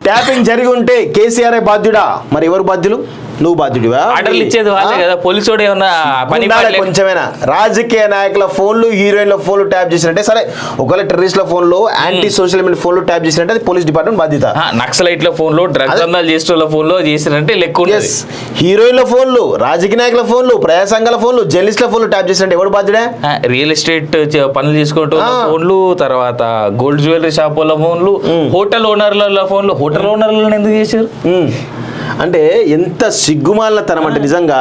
Tapping జరిగి ఉంటే కేసీఆర్ బాధ్యుడా? మరి ఎవరు బాధ్యులు? నువ్వు బాధ్యుడివా? ఆర్డర్లు ఇచ్చేది వాళ్ళే కదా, పోలీసుడు ఏమన్నా పని కొంచెమైనా రాజకీయ నాయకుల ఫోన్లు, హీరోయిన్ల ఫోన్లు ట్యాప్ చేసినట్టే సరే, ఒకవేళ టెర్రరిస్ట్ల ఫోన్లు, యాంటీ సోషల్ మీడియా ఫోన్లు ట్యాప్ చేసినట్టే అది పోలీస్ డిపార్ట్మెంట్ బాధ్యత. నక్సలైట్ల ఫోన్లు, డ్రగ్ దందాలు చేసిన ఫోన్లో చేసినట్టే లెక్క. హీరోయిన్ల ఫోన్లు, రాజకీయ నాయకుల ఫోన్లు, ప్రజా సంఘాల ఫోన్లు, జర్నలిస్ట్ల ఫోన్లు ట్యాప్ చేసినట్టు ఎవరు బాధ్యుడే? రియల్ ఎస్టేట్ పనులు చేసుకుంటూ ఫోన్లు, తర్వాత గోల్డ్ జ్యువెలరీ షాప్ వాళ్ళ ఫోన్లు, హోటల్ ఓనర్ల ఫోన్లు. హోటల్ ఓనర్లను ఎందుకు చేశారు అంటే ఎంత సిగ్గుమాలిన తనం అంటే నిజంగా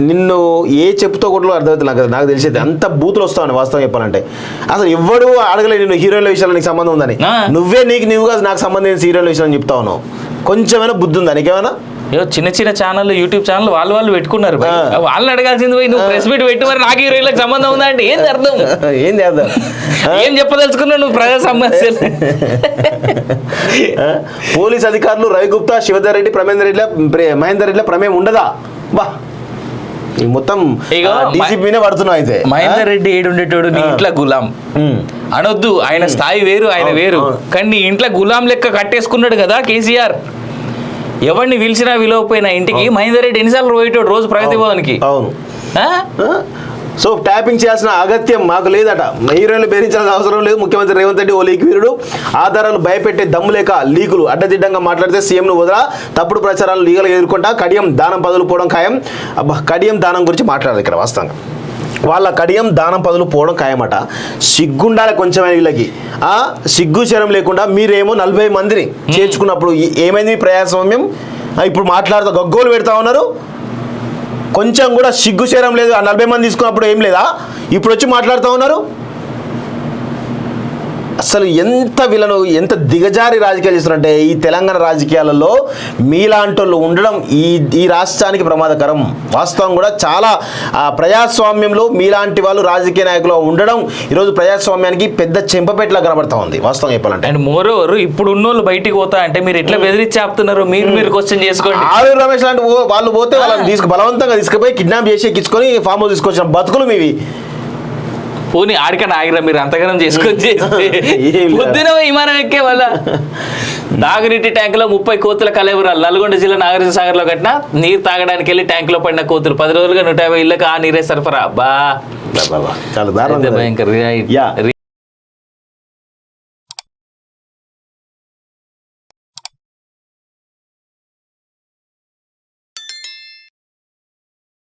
నిన్ను ఏ చెప్పుతో కూడా అర్థమవుతుంది నాకు తెలిసేది. అంత బూతులు వస్తావని వాస్తవం చెప్పాలంటే. అసలు ఎవడు అడగలేదు నిన్ను హీరోయిన్ల విషయాలు నీకు సంబంధం ఉందని. నువ్వే నీవుగా నాకు సంబంధించిన హీరోయిన్ల విషయాలు చెప్తా ఉన్నావు. కొంచెమైనా బుద్ధి ఉందా నీకేమైనా? చిన్న చిన్న ఛానల్, యూట్యూబ్ ఛానల్ వాళ్ళు పెట్టుకున్నారు. వాళ్ళని అడగాల్సింది పోయి నువ్వు ప్రెస్ మీట్ పెట్టి మరి నాకు హీరోయిన్లకు సంబంధం ఉందా అంటే ఏంది అర్థం? ఏంది అర్థం? ఏం చెప్పదలుచుకున్నావు నువ్వు ప్రజా సమస్యలు? పోలీస్ అధికారులు రవిగుప్తా, శివధర్ రెడ్డి, మహేందర్ రెడ్డి ప్రమేయం ఉండదా? బా మొత్తం డీసీపీనే పడుతున్నావు. అయితే మహేందర్ రెడ్డి ఏడుండేటోడు నీ ఇంట్లో గులాం అనొద్దు. ఆయన స్థాయి వేరు, ఆయన వేరు. కానీ నీ ఇంట్లో గులాం లెక్క కట్టేసుకున్నాడు కదా కేసీఆర్. ఎవరిని పిలిచినా విలువపోయిన ఇంటికి మహేందర్ రెడ్డి ఎన్నిసార్లు పోయేటోడు రోజు ప్రగతి భవన్కి. అవును. సో ట్యాపింగ్ చేయాల్సిన అగత్యం మాకు లేదట. హీరోయిన్లు బెదిరించాల్సిన అవసరం లేదు. ముఖ్యమంత్రి రేవంత్ రెడ్డి ఓ లీక్ వీరుడు. ఆధారాలు భయపెట్టే దమ్ము లేక లీకులు అడ్డదిడ్డంగా మాట్లాడితే సీఎంను వదలా, తప్పుడు ప్రచారాలు లీగల్గా ఎదుర్కొంటా, కడియం దానం పదులు పోవడం ఖాయం. కడియం దానం గురించి మాట్లాడాలి ఇక్కడ వాస్తవంగా. వాళ్ళ కడియం దానం పదులు పోవడం ఖాయమట. సిగ్గుండాలి కొంచెమే వీళ్ళకి. సిగ్గు శరం లేకుండా మీరేమో 40 మందిని చేర్చుకున్నప్పుడు ఏమైంది ప్రజాస్వామ్యం? ఇప్పుడు మాట్లాడుతూ గగ్గోలు పెడతా ఉన్నారు. కొంచెం కూడా సిగ్గు శరం లేదు. ఆ 40 మంది తీసుకున్నప్పుడు ఏం లేదా? ఇప్పుడు వచ్చి మాట్లాడుతూ ఉన్నారు. అసలు ఎంత దిగజారి రాజకీయాలు చేస్తున్నారంటే ఈ తెలంగాణ రాజకీయాలలో మీలాంటి వాళ్ళు ఉండడం ఈ రాష్ట్రానికి ప్రమాదకరం. వాస్తవం కూడా చాలా ప్రజాస్వామ్యంలో మీలాంటి వాళ్ళు రాజకీయ నాయకులు ఉండడం ఈరోజు ప్రజాస్వామ్యానికి పెద్ద చెంపపెట్టలా కనబడతా ఉంది వాస్తవం చెప్పాలంటే. అండ్ మోర్ ఓవర్ ఇప్పుడు ఉన్నోళ్ళు బయటికి పోతా అంటే మీరు ఎట్లా బెదిరించి ఆపుతున్నారు? మీరు క్వశ్చన్ చేసుకోండి. ఆరు రమేష్ లాంటి వాళ్ళు పోతే వాళ్ళని బలవంతంగా తీసుకుపోయి కిడ్నాప్ చేసి ఎక్కించుకొని ఫామ్ హౌస్ తీసుకొచ్చిన బతుకులు మీవి. పోనీ ఆడికన్నా ఆగిరా మీరు అంతగానం చేసుకొని పొద్దున విమానం ఎక్కే వాళ్ళ నాగనీటి ట్యాంకులో 30 కోతుల కలెబరాలు. నల్గొండ జిల్లా నాగార్జున సాగర్ లో కట్టిన నీరు తాగడానికి వెళ్ళి ట్యాంకులో పడిన కోతులు 10 రోజులుగా 150 ఇళ్ళకి ఆ నీరే సరఫరా. బా చాలా భయంకర.